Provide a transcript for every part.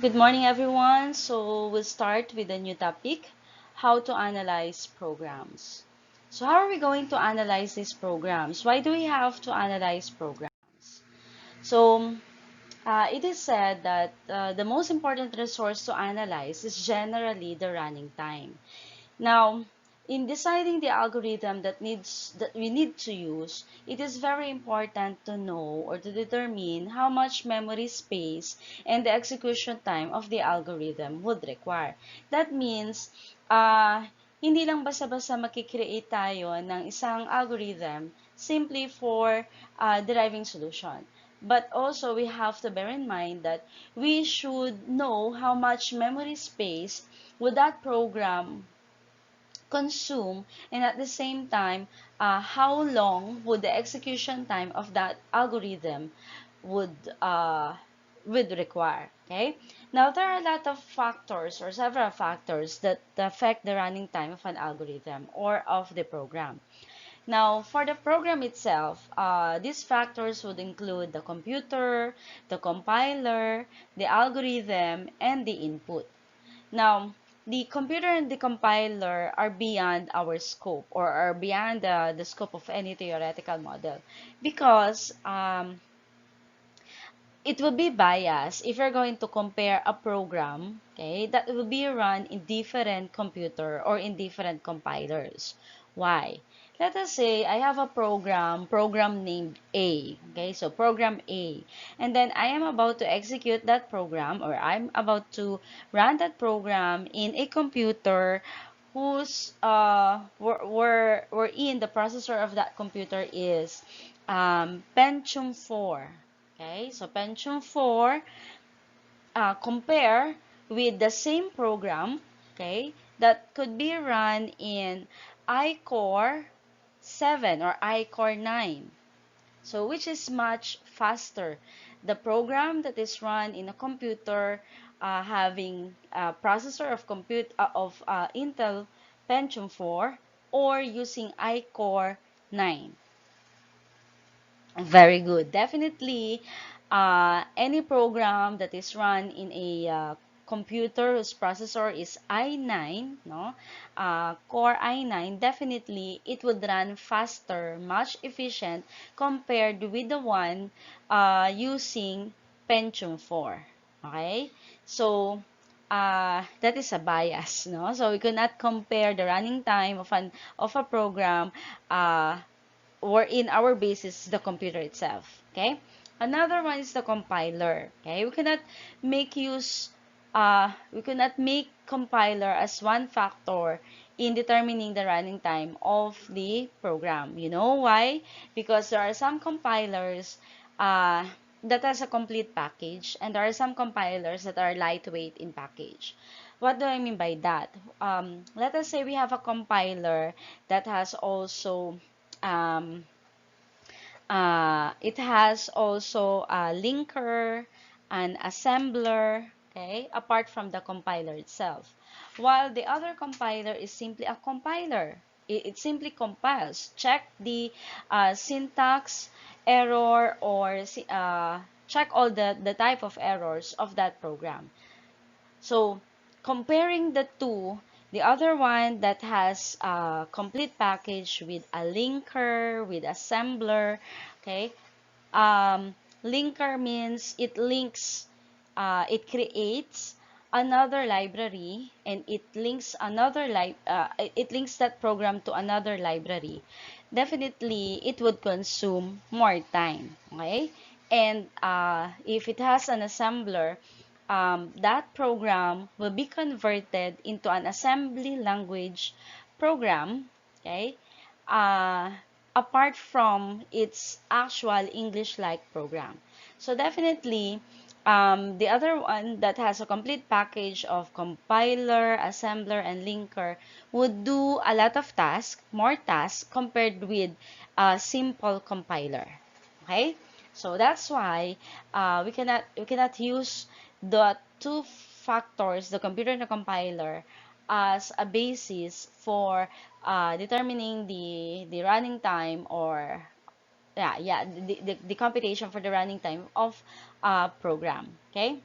Good morning, everyone. So we'll start with a new topic, how to analyze programs. So how are we going to analyze these programs? Why do we have to analyze programs? So it is said that the most important resource to analyze is generally the running time. Now, in deciding the algorithm that we need to use, it is very important to know or to determine how much memory space and the execution time of the algorithm would require. That means, hindi lang basta-basta makikreate tayo ng isang algorithm simply for deriving solution. But also, we have to bear in mind that we should know how much memory space would that program consume, and at the same time, how long would the execution time of that algorithm would uh, would require. Okay, now there are a lot of factors or several factors that affect the running time of an algorithm or of the program. Now, for the program itself, these factors would include the computer, the compiler, the algorithm, and the input. Now, the computer and the compiler are beyond our scope or are beyond the scope of any theoretical model because it will be biased if you're going to compare a program, okay, that will be run in different computer or in different compilers. Why? Let us say I have a program named A, okay, so program A, and then I am about to execute that program or I'm about to run that program in a computer whose were in the processor of that computer is Pentium 4. Okay, so Pentium 4 compare with the same program, okay, that could be run in iCore 7 or iCore 9. So which is much faster? The program that is run in a computer having a processor of Intel Pentium 4 or using iCore 9. Very good. Definitely, any program that is run in a computer whose processor is i9, no, Core i9, definitely it would run faster, much efficient compared with the one using Pentium 4. Okay, so that is a bias, no? So we cannot compare the running time of a program uh, wherein our base is the computer itself. Okay. Another one is the compiler. Okay. We cannot make compiler as one factor in determining the running time of the program. You know why? Because there are some compilers uh, that has a complete package, and there are some compilers that are lightweight in package. What do I mean by that? Let us say we have a compiler that has also um, it has also a linker, an assembler, okay, apart from the compiler itself. While the other compiler is simply a compiler. It simply compiles. Check the syntax error or check all the type of errors of that program. So comparing the two, the other one that has a complete package with a linker, with assembler, okay, linker means it creates another library and it links that program to another library. Definitely, it would consume more time. Okay, and if it has an assembler, that program will be converted into an assembly language program. Okay, uh, apart from its actual English-like program. So definitely, the other one that has a complete package of compiler, assembler, and linker would do a lot of tasks, more tasks compared with a simple compiler. Okay, so that's why we cannot use the two factors, the computer and the compiler, as a basis for determining the running time or the computation for the running time of a program. Okay.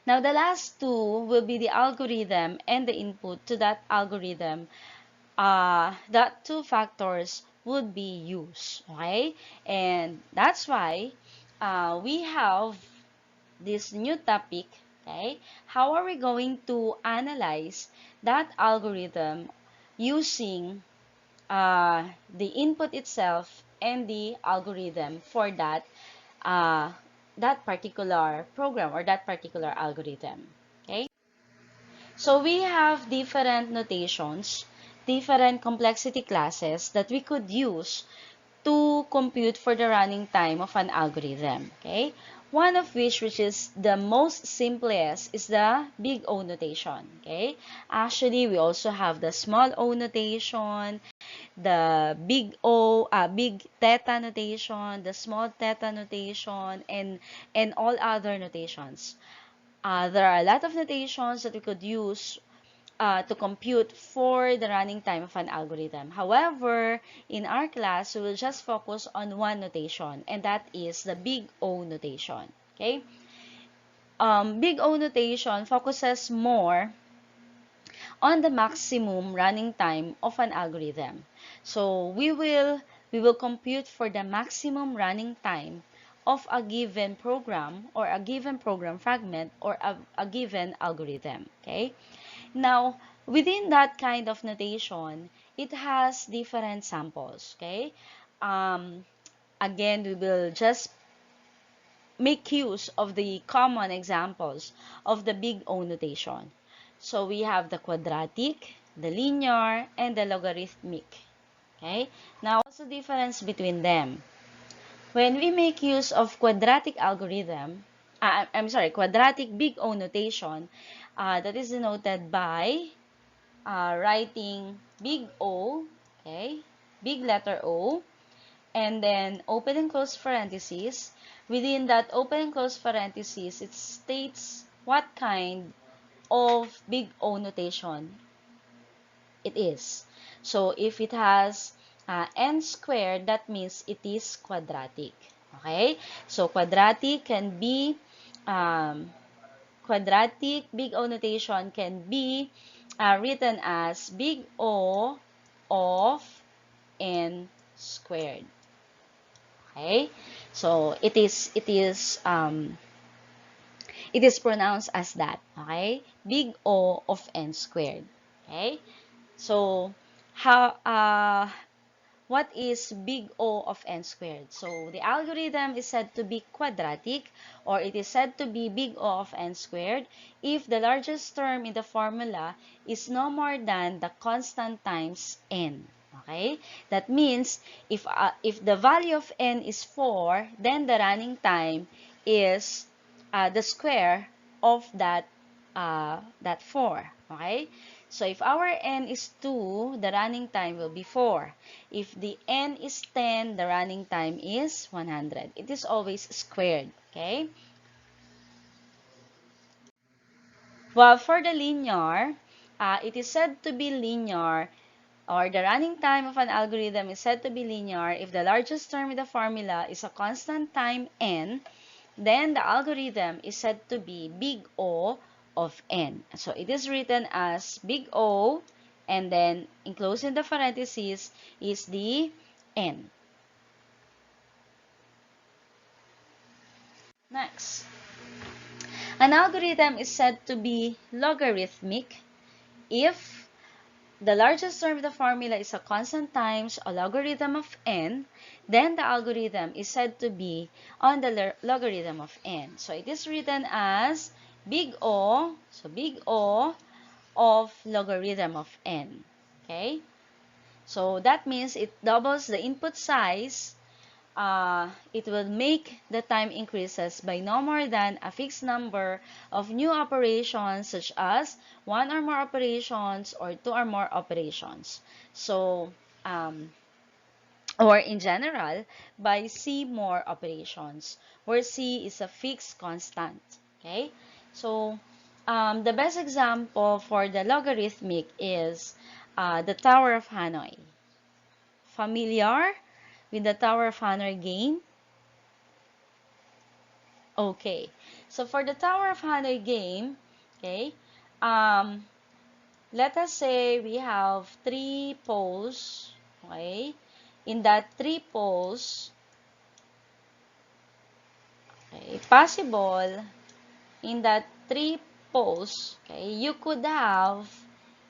Now, the last two will be the algorithm and the input to that algorithm. That two factors would be used, okay? And that's why we have this new topic, okay? How are we going to analyze that algorithm using the input itself and the algorithm for uh, that particular program or that particular algorithm, okay? So we have different notations, different complexity classes that we could use to compute for the running time of an algorithm, okay? One of which is the most simplest, is the big O notation, okay? Actually, we also have the small O notation, the big theta notation, the small theta notation, and all other notations. There are a lot of notations that we could use to compute for the running time of an algorithm. However, in our class, we will just focus on one notation, and that is the big O notation. Okay? Big O notation focuses more on the maximum running time of an algorithm. So we will compute for the maximum running time of a given program or a given program fragment or a given algorithm. Okay? Now, within that kind of notation, it has different samples, okay? Um, Again, we will just make use of the common examples of the big O notation. So we have the quadratic, the linear, and the logarithmic, okay? Now, what's the difference between them? When we make use of quadratic algorithm, quadratic big O notation, that is denoted by writing big O, okay, big letter O, and then open and close parentheses. Within that open and close parentheses, it states what kind of big O notation it is. So if it has n squared, that means it is quadratic. Okay? So um, quadratic big O notation can be written as big O of n squared. Okay? So it is pronounced as that. Okay? Big O of n squared. Okay? So how what is big O of n squared? So the algorithm is said to be quadratic, or it is said to be big O of n squared if the largest term in the formula is no more than the constant times n. Okay? That means if the value of n is 4, then the running time is the square of that 4. Okay? So if our n is 2, the running time will be 4. If the n is 10, the running time is 100. It is always squared. Okay? While for the linear, it is said to be linear, or the running time of an algorithm is said to be linear if the largest term in the formula is a constant time n, then the algorithm is said to be big O of n. So it is written as big O, and then enclosed in the parentheses is the n. Next, an algorithm is said to be logarithmic if the largest term of the formula is a constant times a logarithm of n, then the algorithm is said to be on the logarithm of n. So it is written as big O, so big O of logarithm of n. Okay? So that means it doubles the input size. It will make the time increases by no more than a fixed number of new operations, such as one or more operations or two or more operations. So, or in general, by C more operations, where C is a fixed constant. Okay? So, the best example for the logarithmic is the Tower of Hanoi. Familiar with the Tower of Hanoi game? Okay. So for the Tower of Hanoi game, okay, um, let us say we have 3 poles, okay? In that 3 poles, okay, possible in that 3 poles, okay, you could have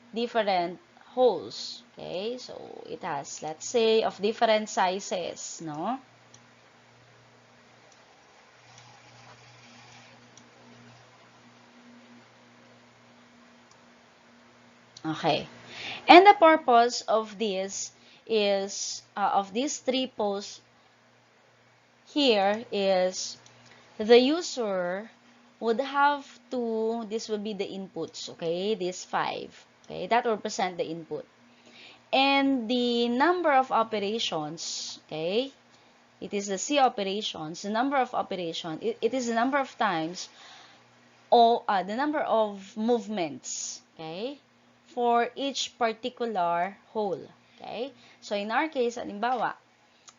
different holes, okay? So it has, let's say, of different sizes, no? Okay. And the purpose of this is, of these 3 poles here is the user would have to, this will be the inputs, okay, these 5, okay, that will represent the input. And the number of operations, okay, it is the C operations, the number of operations, it is the number of times, or the number of movements, okay, for each particular hole, okay. So in our case, halimbawa,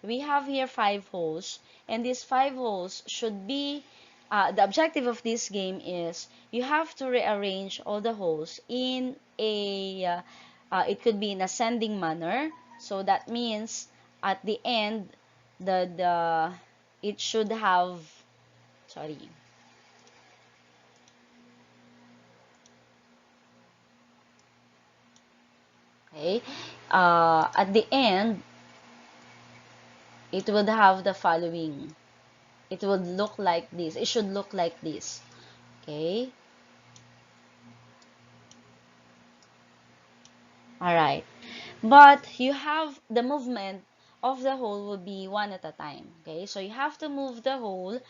we have here 5 holes, and these 5 holes should be, the objective of this game is you have to rearrange all the holes in a, it could be in ascending manner. So that means at the end, the it should have, sorry, okay, at the end, it would have the following. It would look like this. It should look like this. Okay. All right. But you have the movement of the hole will be one at a time. Okay. So you have to move the hole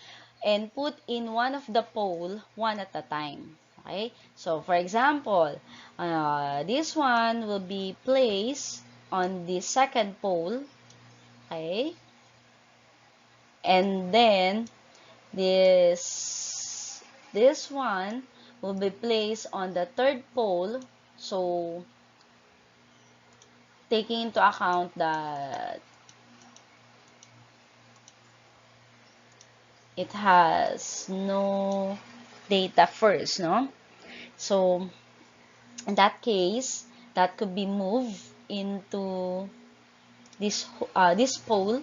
and put in one of the pole one at a time. Okay. So for example, this one will be placed on the second pole. Okay. And then this one will be placed on the third pole. So taking into account that it has no data first, no? So in that case, that could be moved into this pole,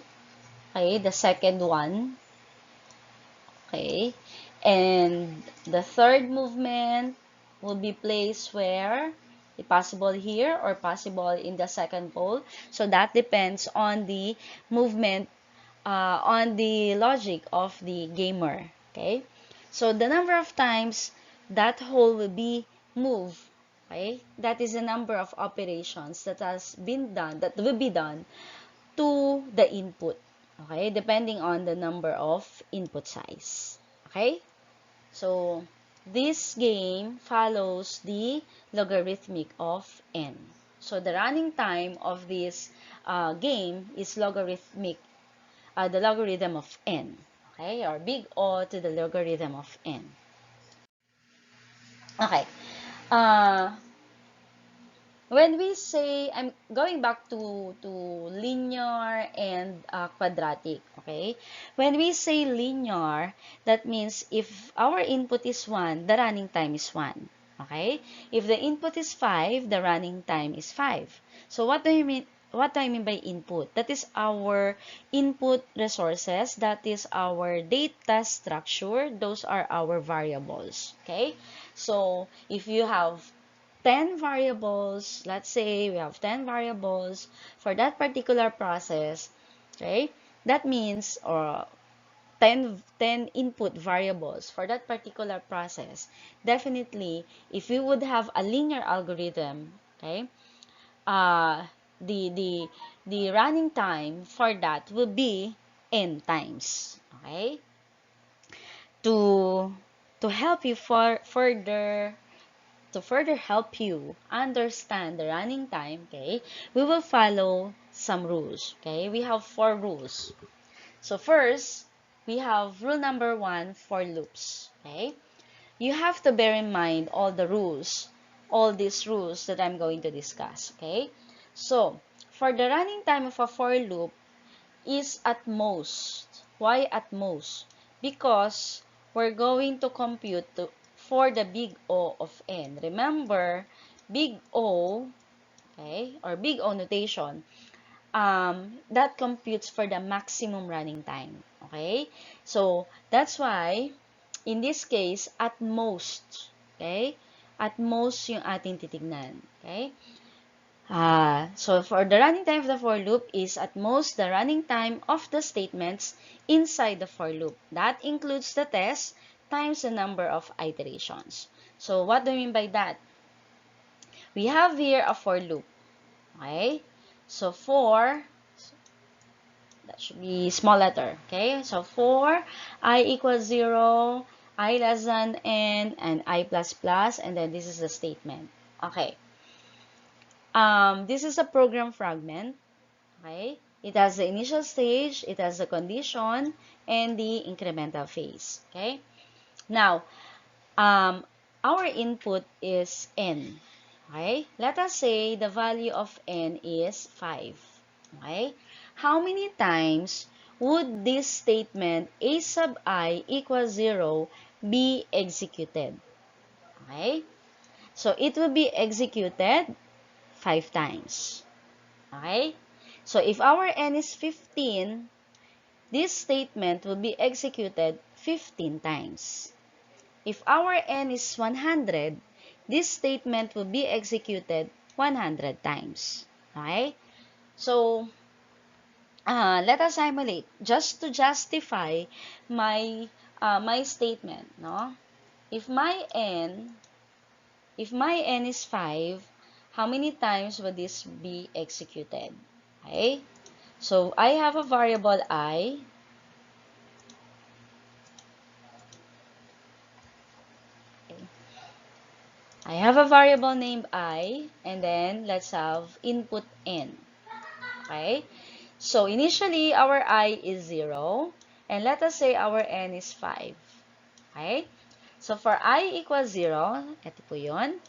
okay, the second one, okay, and the third movement will be placed where? Possible here or possible in the second pole. So that depends on the movement, on the logic of the gamer. Okay, so the number of times that hole will be moved, okay, that is the number of operations that has been done, that will be done to the input, okay, depending on the number of input size. Okay, so this game follows the logarithmic of n. So the running time of this game is logarithmic, the logarithm of n, okay, or big O to the logarithm of n. Okay, uh, when we say, I'm going back to linear and quadratic, okay? When we say linear, that means if our input is 1, the running time is 1, okay? If the input is 5, the running time is 5. So what do you mean? What do I mean by input? That is our input resources. That is our data structure. Those are our variables, okay? So if you have 10 variables, let's say we have 10 variables for that particular process, okay? That means, or 10 input variables for that particular process. Definitely, if we would have a linear algorithm, okay, uh, the, the, the running time for that will be n times, okay? To, to help you further help you understand the running time, okay, we will follow some rules, okay? We have 4 rules. So first, we have rule number 1 for loops, okay? You have to bear in mind all the rules, all these rules that I'm going to discuss, okay? So, for the running time of a for loop is at most. Why at most? Because we're going to compute for the big O of n. Remember, big O, okay, or big O notation, that computes for the maximum running time. Okay? So, that's why, in this case, at most, okay? At most yung ating titignan. Okay? So, for the running time of the for loop is at most the running time of the statements inside the for loop. That includes the test times the number of iterations. So, what do I mean by that? We have here a for loop. Okay? So, for, that should be small letter. Okay? So, for I equals 0, I less than n, and I plus plus, and then this is the statement. Okay. This is a program fragment. Okay? It has the initial stage, it has the condition, and the incremental phase. Okay? Now, our input is n. Okay? Let us say the value of n is 5. Okay? How many times would this statement a sub I equals 0 be executed? Okay? So, it will be executed 5 times. Okay? So, if our n is 15, this statement will be executed 15 times. If our n is 100, this statement will be executed 100 times. Okay? So, let us simulate just to justify my my statement. No? If my n is 5, how many times would this be executed? Okay? So, I have a variable I. Okay. I have a variable named I, and then let's have input n. Okay? So, initially, our I is 0, and let us say our n is 5. Okay? So, for I equals 0, ito po yun.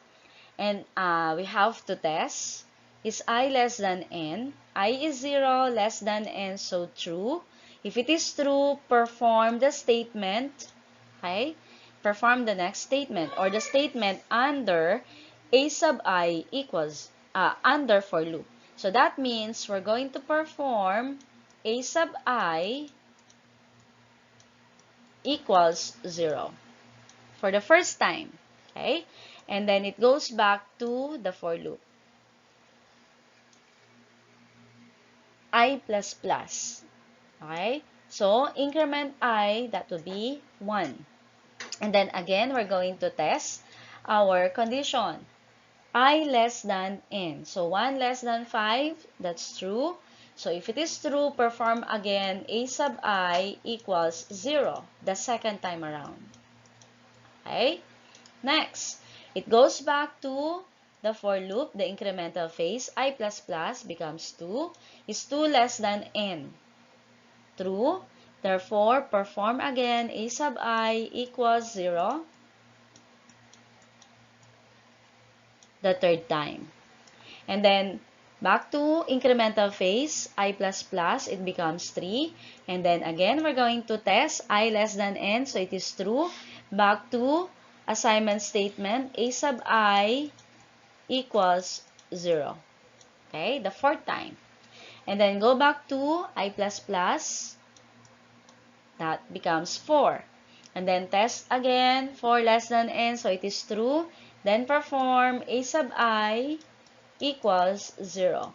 And we have to test, is I less than n? I is 0, less than n, so true. If it is true, perform the statement, okay? Perform the next statement, or the statement under a sub I equals, under for loop. So that means we're going to perform a sub I equals 0 for the first time, okay? And then it goes back to the for loop. I plus plus. Okay? So, increment I, that would be 1. And then again, we're going to test our condition. I less than n. So, 1 less than 5, that's true. So, if it is true, perform again a sub I equals 0 the second time around. Okay? Next, it goes back to the for loop, the incremental phase. I plus plus becomes 2. Is 2 less than n? True. Therefore, perform again a sub I equals 0 the third time. And then, back to incremental phase, I plus plus, it becomes 3. And then again, we're going to test I less than n, so it is true. Back to assignment statement, a sub I equals 0. Okay, the fourth time. And then go back to I plus plus, that becomes 4. And then test again, 4 less than n, so it is true. Then perform a sub I equals 0.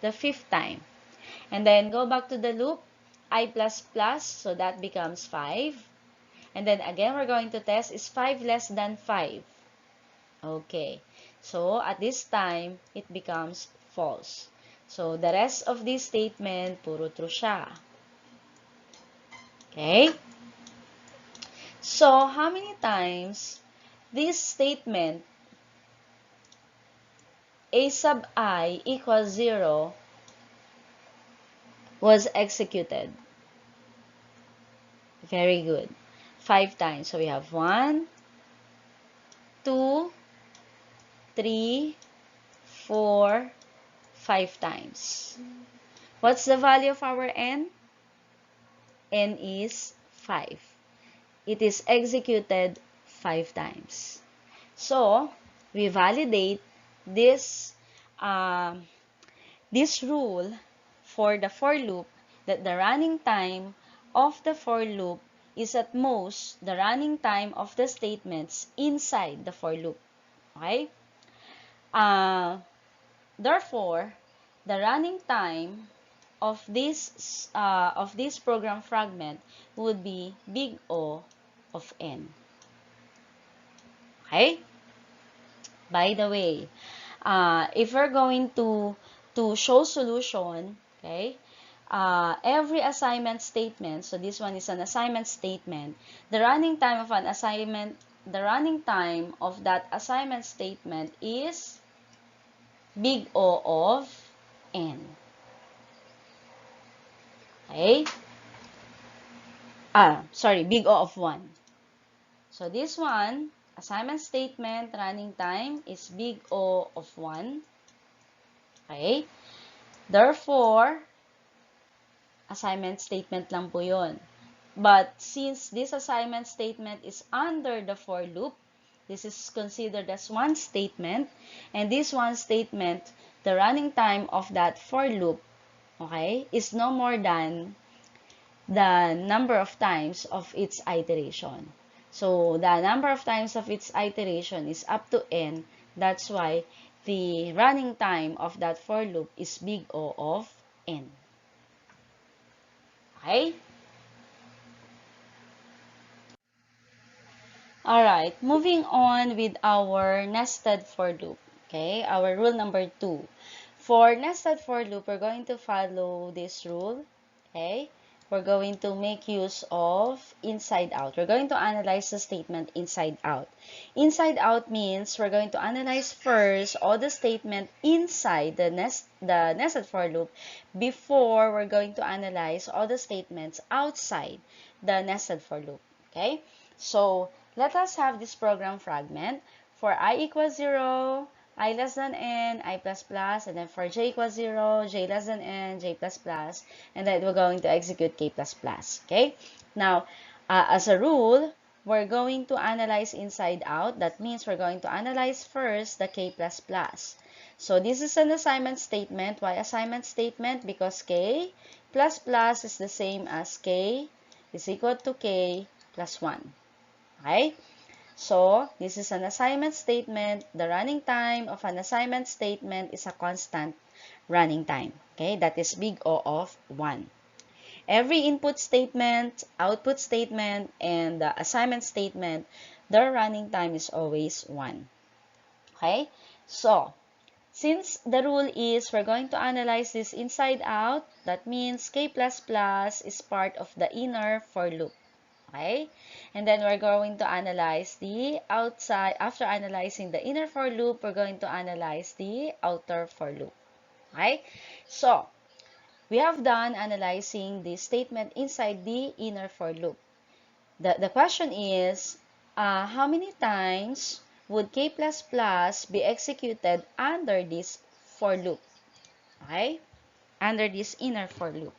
The fifth time. And then go back to the loop, I plus plus, so that becomes 5. And then again, we're going to test, is 5 less than 5? Okay. So, at this time, it becomes false. So, the rest of this statement, puro true siya. Okay? So, how many times this statement, a sub I equals 0, was executed? Very good. 5 times. So, we have 1, 2, 3, 4, 5 times. What's the value of our n? N is 5. It is executed 5 times. So, we validate this, this rule for the for loop that the running time of the for loop is at most the running time of the statements inside the for loop. Okay? Therefore, the running time of this program fragment would be big O of n. Okay? By the way, if we're going to show solution, okay, every assignment statement, so this one is an assignment statement, the running time of that assignment statement is big O of n. Okay? Big O of 1. So this one, assignment statement running time is big O of 1. Okay? Therefore, assignment statement lang po yun. But since this assignment statement is under the for loop, this is considered as one statement, and this one statement, the running time of that for loop, okay, is no more than the number of times of its iteration. So, the number of times of its iteration is up to n. That's why the running time of that for loop is big O of n. Okay? Alright, moving on with our nested for loop. Okay, our rule number 2. For nested for loop, we're going to follow this rule. Okay, we're going to make use of inside out. We're going to analyze the statement inside out. Inside out means we're going to analyze first all the statement inside the nested for loop before we're going to analyze all the statements outside the nested for loop. Okay, so let us have this program fragment for I equals 0, I less than n, I plus plus, and then for j equals 0, j less than n, j plus plus, and then we're going to execute k plus plus. Okay? Now, as a rule, we're going to analyze inside out. That means we're going to analyze first the k plus plus. So this is an assignment statement. Why assignment statement? Because k plus plus is the same as k is equal to k plus 1. Okay? So, this is an assignment statement. The running time of an assignment statement is a constant running time. Okay? That is big O of 1. Every input statement, output statement, and the assignment statement, their running time is always 1. Okay? So, since the rule is we're going to analyze this inside out, that means k plus plus is part of the inner for loop. Okay? And then we're going to analyze the outside. After analyzing the inner for loop, we're going to analyze the outer for loop. Okay? So, we have done analyzing the statement inside the inner for loop. The question is, how many times would k plus plus be executed under this for loop? Okay? Under this inner for loop.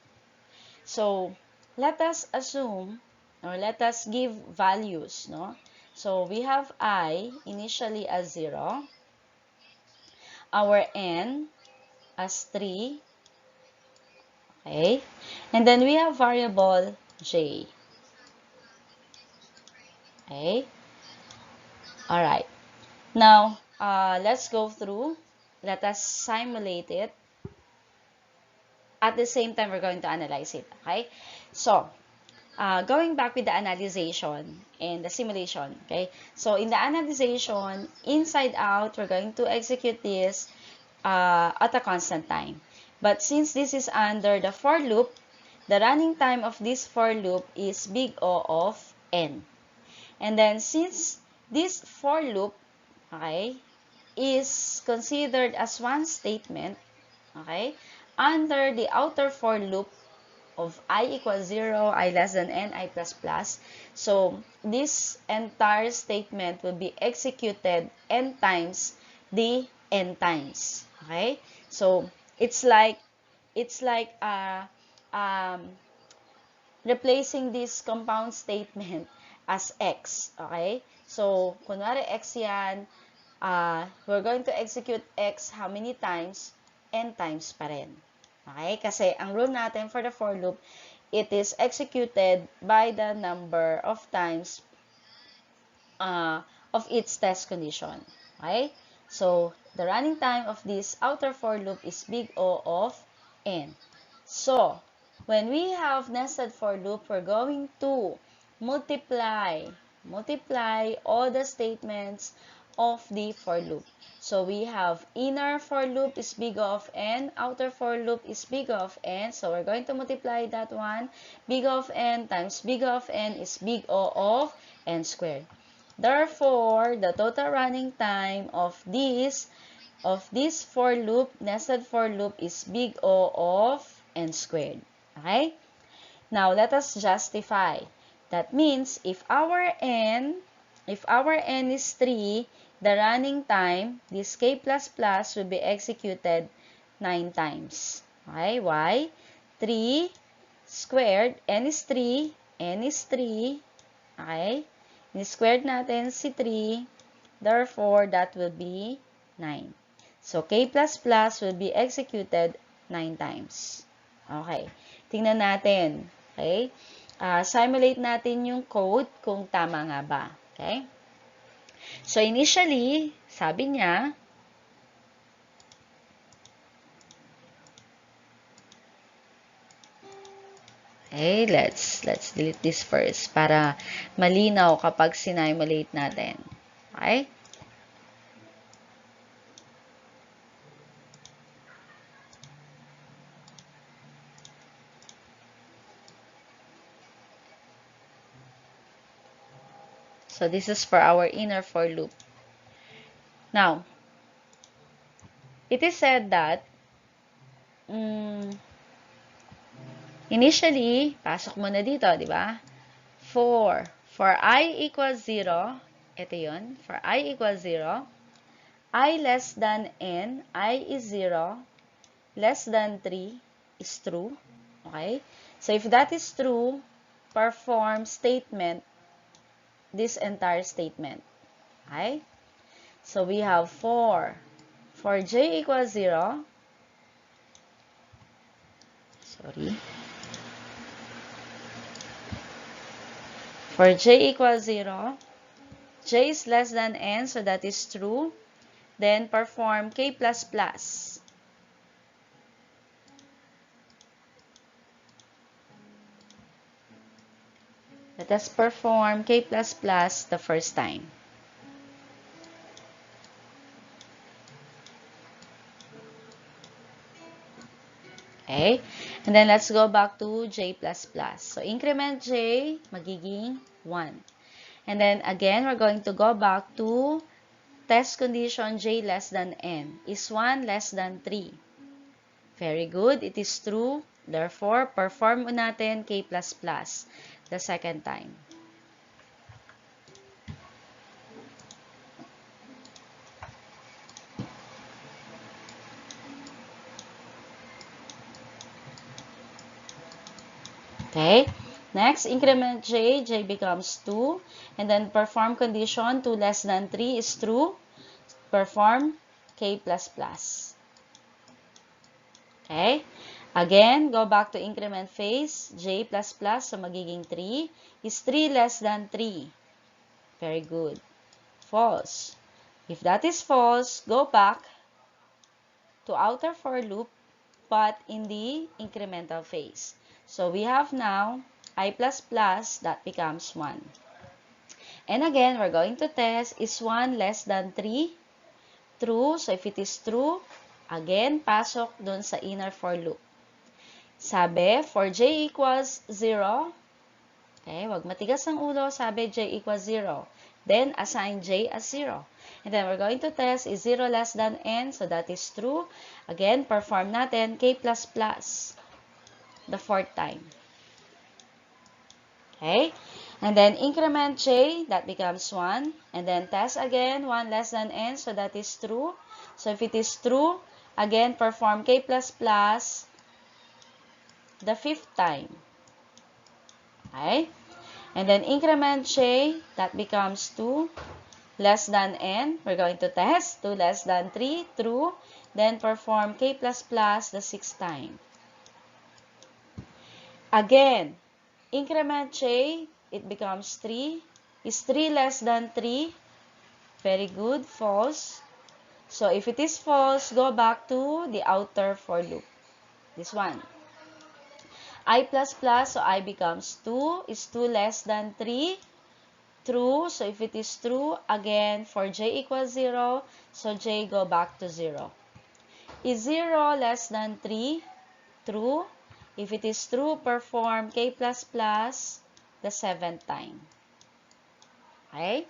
So, let us assume or let us give values, no? So, we have I initially as 0, our n as 3, okay? And then we have variable j, okay? Alright. Now, let's go through. Let us simulate it. At the same time, we're going to analyze it, okay? So, going back with the analyzation and the simulation, okay? So, in the analyzation, inside out, we're going to execute this at a constant time. But since this is under the for loop, the running time of this for loop is big O of n. And then, since this for loop, okay, is considered as one statement, okay, under the outer for loop of I equals 0, I less than n, I plus plus. So, this entire statement will be executed n times the n times. Okay? So, it's like um, replacing this compound statement as x. Okay? So, kunwari x yan, we're going to execute x how many times? N times pa rin. Okay? Kasi ang rule natin for the for loop, it is executed by the number of times of its test condition. Okay? So, the running time of this outer for loop is big O of n. So, when we have nested for loop, we're going to multiply all the statements of the for loop. So, we have inner for loop is big O of n, outer for loop is big O of n. So, we're going to multiply that one. Big O of n times big O of n is big O of n squared. Therefore, the total running time of this for loop, nested for loop is big O of n squared. Okay? Now, let us justify. That means, if our n is 3, the running time, this k++ will be executed 9 times. Okay? Why? 3 squared, n is 3, okay? Ni-squared natin si 3, therefore, that will be 9. So, k++ will be executed 9 times. Okay. Tingnan natin. Okay. Simulate natin yung code kung tama nga ba. Okay. So, initially, sabi niya, okay, let's delete this first para malinaw kapag sinimulate natin. Okay? So, this is for our inner for loop. Now, it is said that initially, pasok muna dito, di ba? For I equals 0, ito yun. For I equals 0, I less than n, I is 0, less than 3 is true. Okay? So, if that is true, perform statement, this entire statement. Okay? So, we have for j equals 0, for j equals 0, j is less than n, so that is true. Then, perform k++. Let us perform k++ the first time. Okay? And then, let's go back to j++. So, increment j, magiging 1. And then, again, we're going to go back to test condition j less than n. Is 1 less than 3? Very good. It is true. Therefore, perform natin k++ the second time. Okay? Next, increment j, j becomes 2. And then perform condition 2 less than 3 is true. Perform k++. Okay? Again, go back to increment phase, j++, so magiging 3. Is 3 less than 3? Very good. False. If that is false, go back to outer for loop, but in the incremental phase. So, we have now I++, that becomes 1. And again, we're going to test, is 1 less than 3? True. So, if it is true, again, pasok dun sa inner for loop. Sabi, for j equals 0, okay, wag matigas ang ulo, sabi j equals 0. Then, assign j as 0. And then, we're going to test, is 0 less than n? So, that is true. Again, perform natin k++. The fourth time. Okay? And then, increment j, that becomes 1. And then, test again, 1 less than n, so that is true. So, if it is true, again, perform k++ the fifth time. Okay? And then increment j, that becomes 2 less than n. We're going to test 2 less than 3, true. Then perform k plus plus the 6th time. Again, increment j, it becomes 3. Is 3 less than 3? Very good, false. So if it is false, go back to the outer for loop. This one. I plus plus, so I becomes 2. Is 2 less than 3? True. So if it is true, again, for j equals 0, so j go back to 0. Is 0 less than 3? True. If it is true, perform k plus plus the 7th time. Okay?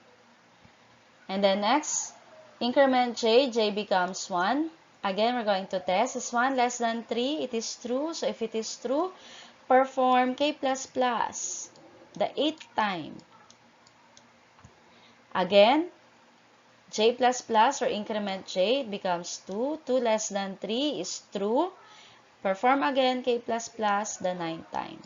And then next, increment j, j becomes 1. Again, we're going to test. Is 1 less than 3? It is true. So if it is true, perform k plus plus the 8th time. Again, j plus plus or increment j becomes 2. 2 less than 3 is true. Perform again k plus plus the 9th time.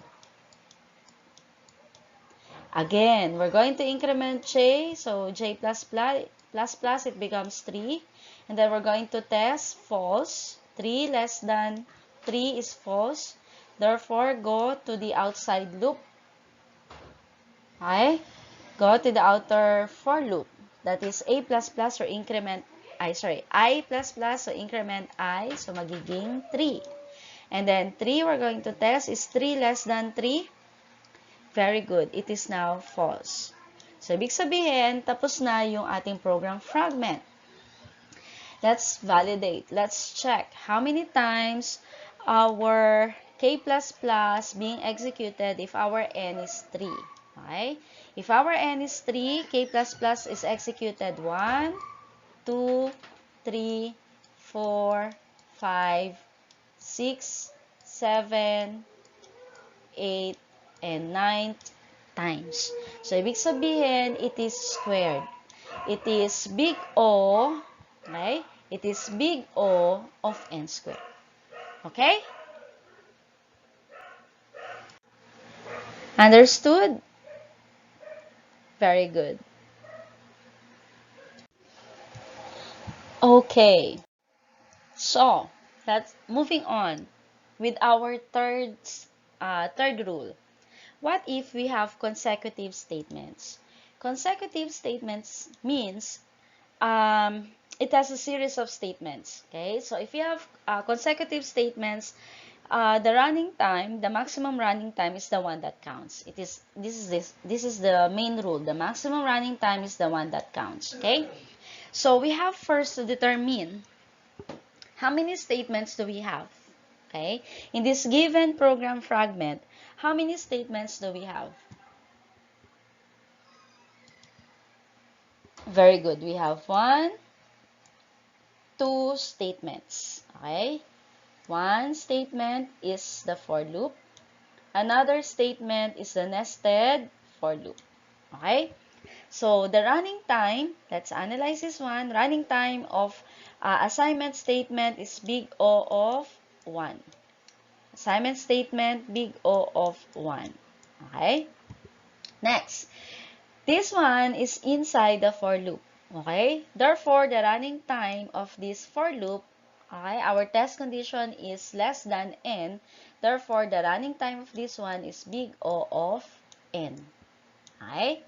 Again, we're going to increment j. So j plus plus, it becomes 3. And then we're going to test false. 3 less than 3 is false. Therefore, go to the outside loop. Okay? Go to the outer for loop. That is a plus plus or increment, I plus plus, so increment I, so magiging 3. And then 3, we're going to test, is 3 less than 3? Very good. It is now false. So, ibig sabihin, tapos na yung ating program fragment. Let's validate. Let's check how many times our k plus plus being executed if our n is 3. Okay? If our n is 3, k plus plus is executed 1, 2, 3, 4, 5, 6, 7, 8, and 9 times. So, ibig sabihin, it is squared. It is big O, okay? It is big O of n squared. Okay? Understood? Very good. Okay. So, that's moving on with our third rule. What if we have consecutive statements? Consecutive statements means it has a series of statements. Okay, so if you have consecutive statements, the maximum running time is the one that counts. This is the main rule. The maximum running time is the one that counts. Okay, so we have first to determine how many statements do we have. Okay, in this given program fragment, how many statements do we have? Very good. We have 1, 2 statements. Okay, one statement is the for loop. Another statement is the nested for loop. Okay? So, the running time, let's analyze this one. Running time of assignment statement is big O of 1. Assignment statement, big O of 1. Okay? Next, this one is inside the for loop. Okay? Therefore, the running time of this for loop, okay, our test condition is less than n. Therefore, the running time of this one is big O of n. Okay?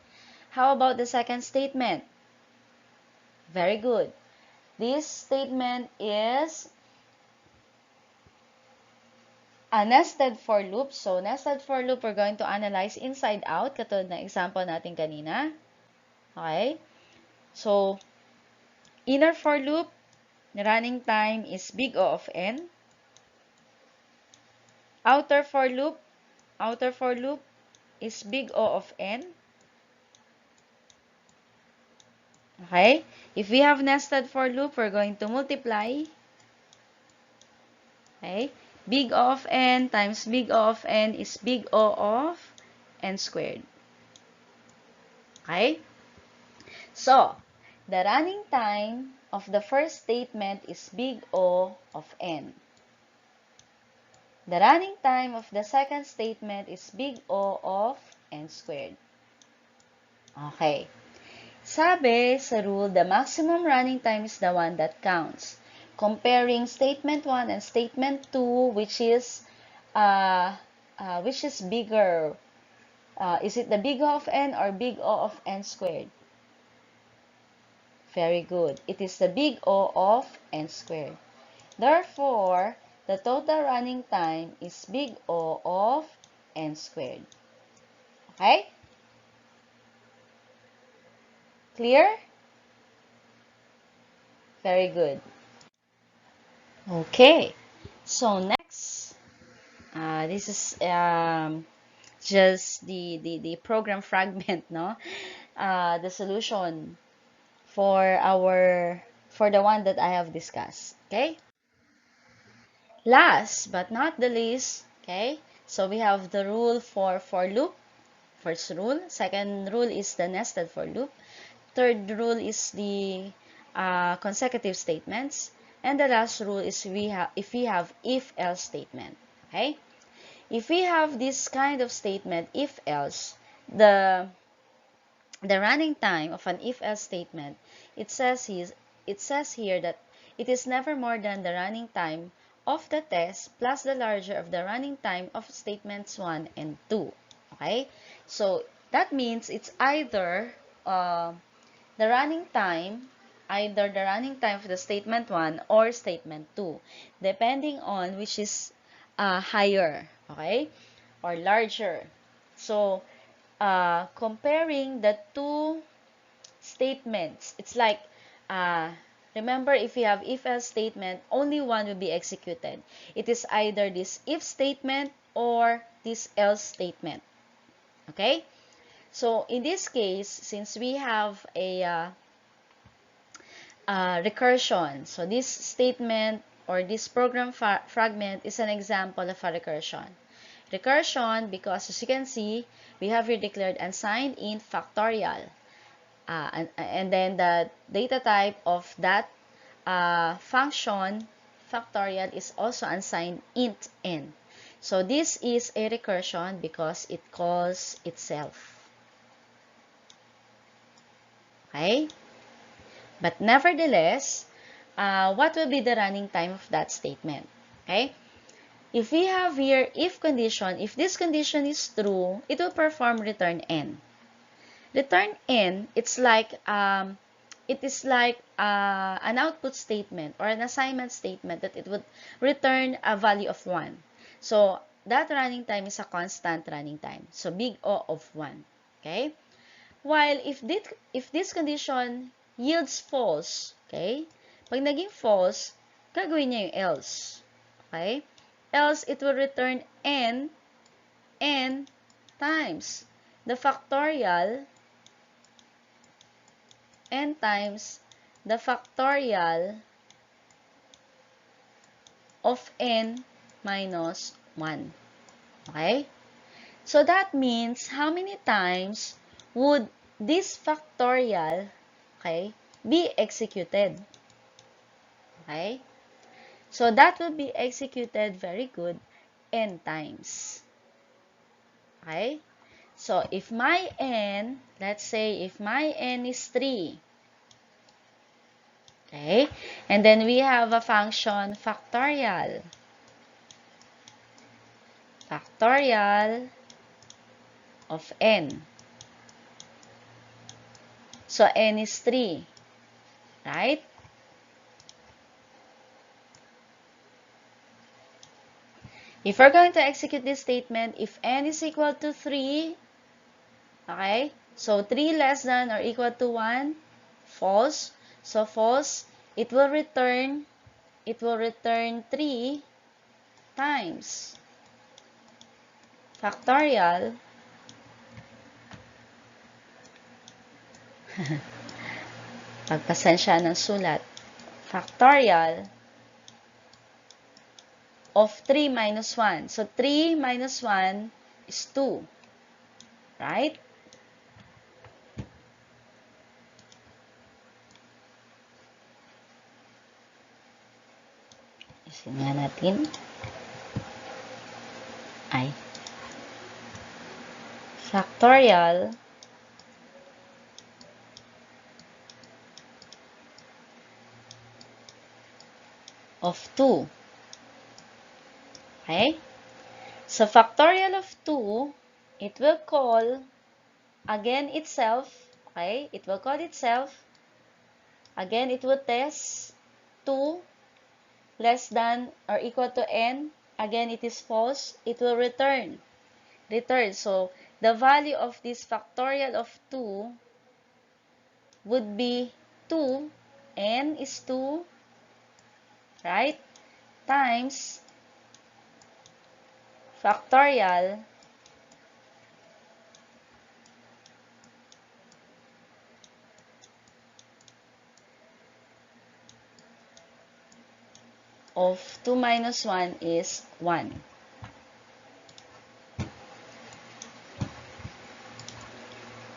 How about the second statement? Very good. This statement is a nested for loop. So, nested for loop, we're going to analyze inside out, katulad ng example natin kanina. Okay? So, inner for loop, running time is big O of n. Outer for loop is big O of n. Okay? If we have nested for loop, we're going to multiply. Okay? Big O of n times big O of n is big O of n squared. Okay? So, the running time of the first statement is big O of n. The running time of the second statement is big O of n squared. Okay. Sabi sa rule, the maximum running time is the one that counts. Comparing statement 1 and statement 2, which is bigger? Is it the big O of n or big O of n squared? Very good. It is the big O of n squared. Therefore, the total running time is big O of n squared. Okay? Clear? Very good. Okay. So next, this is just the program fragment, no? The solution for the one that I have discussed. Okay? Last but not the least, okay? So we have the rule for loop. First rule. Second rule is the nested for loop. Third rule is the consecutive statements. And the last rule is if we have if-else statement. Okay? If we have this kind of statement, if-else, the running time of an if-else statement, it says here that it is never more than the running time of the test plus the larger of the running time of statements 1 and 2. Okay? So, that means it's either the running time of the statement 1 or statement 2, depending on which is higher, okay, or larger. So, comparing the two statements, it's like, remember, if you have if-else statement, only one will be executed. It is either this if statement or this else statement. Okay? So, in this case, since we have a recursion, so this statement or this program fragment is an example of a recursion. Recursion because, as you can see, we have here declared unsigned int factorial. And then the data type of that function factorial is also unsigned int n. So this is a recursion because it calls itself. Okay? But nevertheless, what will be the running time of that statement? Okay? If we have here if condition, if this condition is true, it will perform return n. Return n, it is like an output statement or an assignment statement that it would return a value of 1. So, that running time is a constant running time. So, big O of 1. Okay? While if this condition yields false, okay? Pag naging false, gagawin niya yung else. Okay? Else, it will return n times the factorial n times the factorial of n minus 1. Okay? So that means how many times would this factorial, okay, be executed? Okay? So that will be executed, very good, n times. Okay? So if my n, let's say if my n is 3, okay, and then we have a function factorial of n. So n is 3, right? If we're going to execute this statement, if n is equal to 3, okay, so 3 less than or equal to 1, false. So false, it will return 3 times factorial pagpasensya ng sulat, factorial of 3 minus 1. So 3 minus 1 is 2, right? Isin nga natin. factorial of 2. Okay? So, factorial of 2, it will call again itself. Okay? It will call itself. Again, it will test 2 less than or equal to n. Again, it is false. It will return. So, the value of this factorial of 2 would be 2. N is 2, right? Times factorial of 2 minus 1 is 1.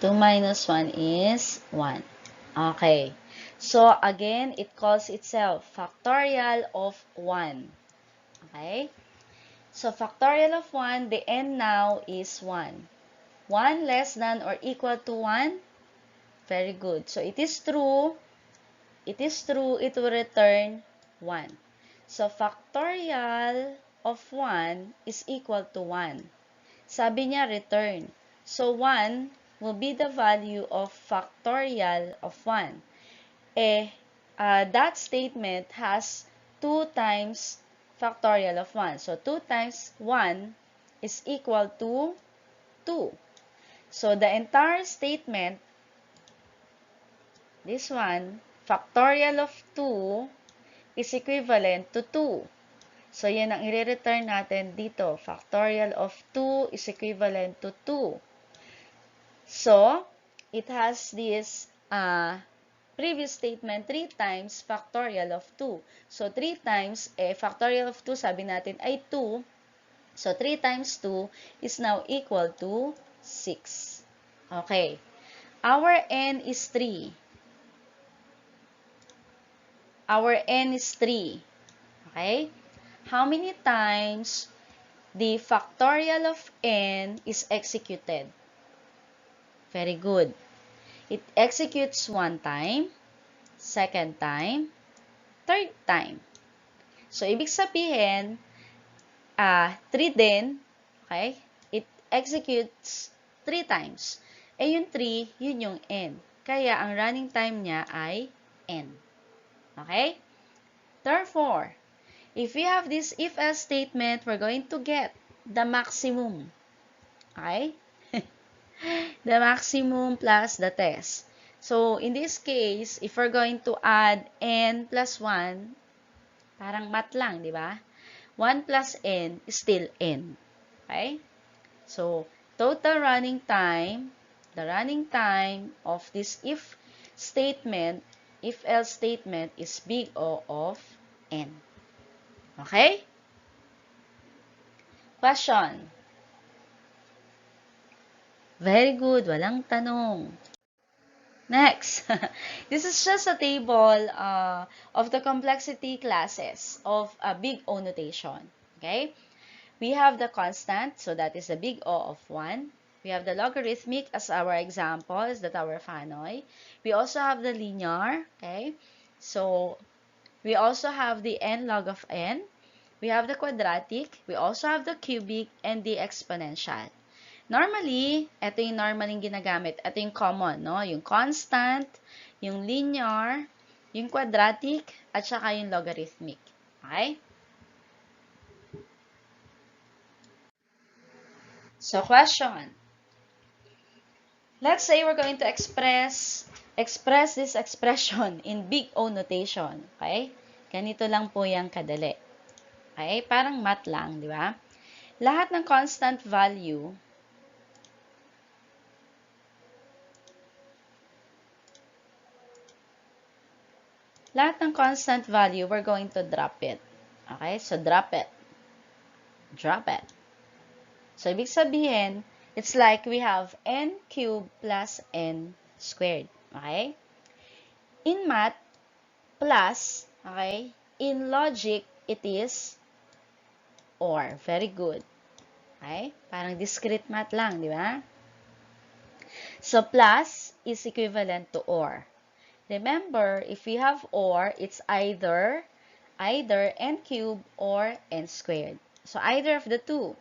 2 minus 1 is 1. Okay. So, again, it calls itself factorial of 1. Okay? So, factorial of 1, the n now is 1. 1 less than or equal to 1? Very good. So, it is true. It is true, it will return 1. So, factorial of 1 is equal to 1. Sabi niya, return. So, 1 will be the value of factorial of 1. That statement has 2 times factorial of 1. So, 2 times 1 is equal to 2. So, the entire statement, this one, factorial of 2 is equivalent to 2. So, yan ang i-return natin dito. Factorial of 2 is equivalent to 2. So, it has this previous statement 3 times factorial of 2. So, 3 times, factorial of 2, sabi natin ay 2. So, 3 times 2 is now equal to 6. Okay. Our n is 3. Our n is 3. Okay? How many times the factorial of n is executed? Very good. It executes 1 time, second time, third time. So, ibig sabihin, 3 din, okay? It executes 3 times. Yung 3, yun yung n. Kaya, ang running time niya ay n. Okay? Therefore, if we have this if-else statement, we're going to get the maximum. Okay? The maximum plus the test. So, in this case, if we're going to add n plus 1, parang math lang, di ba? 1 plus n is still n. Okay? So, total running time, the running time of this if statement, if-else statement is big O of n. Okay? Question. Very good. Walang tanong. Next. This is just a table of the complexity classes of a big O notation. Okay? We have the constant, so that is the big O of 1. We have the logarithmic as our example, is that our Fanoy. We also have the linear, okay? So, we also have the n log of n. We have the quadratic. We also have the cubic and the exponential. Normally, ito yung normal yung ginagamit. Ito yung common, no? Yung constant, yung linear, yung quadratic, at saka yung logarithmic. Okay? So, question. Let's say we're going to express this expression in big O notation. Okay? Ganito lang po yung kadali. Okay? Parang math lang, di ba? Lahat ng constant value, we're going to drop it. Okay? So, drop it. Drop it. So, ibig sabihin, it's like we have n cubed plus n squared. Okay? In math, plus, okay? In logic, it is or. Very good. Okay? Parang discrete math lang, di ba? So plus is equivalent to or. Remember, if we have or, it's either n cubed or n squared. So either of the two.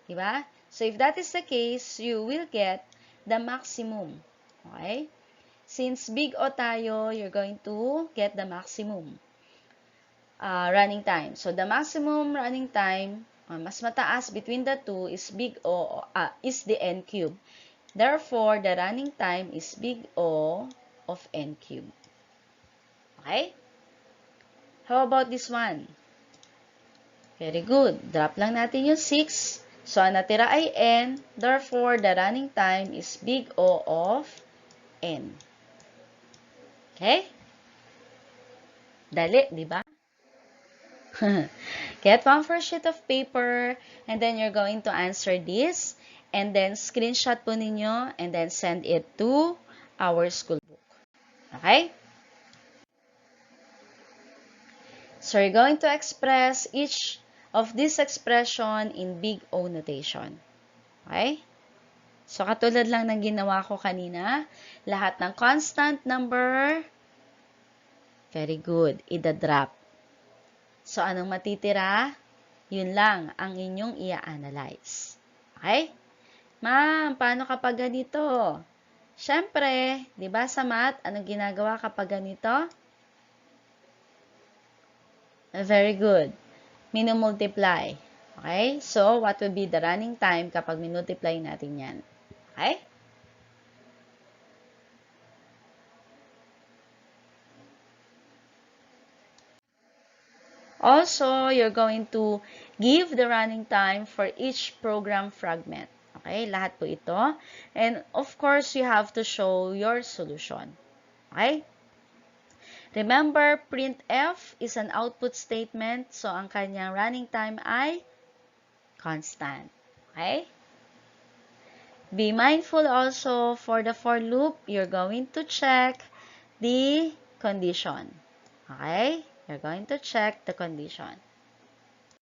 Diba? So if that is the case, you will get the maximum. Okay? Since big O tayo, you're going to get the maximum running time. So the maximum running time, mas mataas between the two is big O, is the n cube. Therefore, the running time is big O of n cube. Okay? How about this one? Very good. Drop lang natin yung 6. So, ang natira ay n. Therefore, the running time is big O of n. Okay? Dali, di ba? Get one first sheet of paper and then you're going to answer this and then screenshot po ninyo and then send it to our school book. Okay? So, you're going to express each of this expression in big O notation. Okay? So, katulad lang ng ginawa ko kanina, lahat ng constant number, very good, ida-drop. So, anong matitira? Yun lang ang inyong i-analyze. Okay? Ma'am, paano kapag ganito? Siyempre, di ba sa math, anong ginagawa kapag ganito? Very good. Minumultiply. Okay? So, what will be the running time kapag minultiply natin yan? Okay? Also, you're going to give the running time for each program fragment. Okay? Lahat po ito. And of course, you have to show your solution. Okay? Remember, printf is an output statement. So, ang kanyang running time ay constant. Okay? Be mindful also for the for loop, you're going to check the condition. Okay? You're going to check the condition.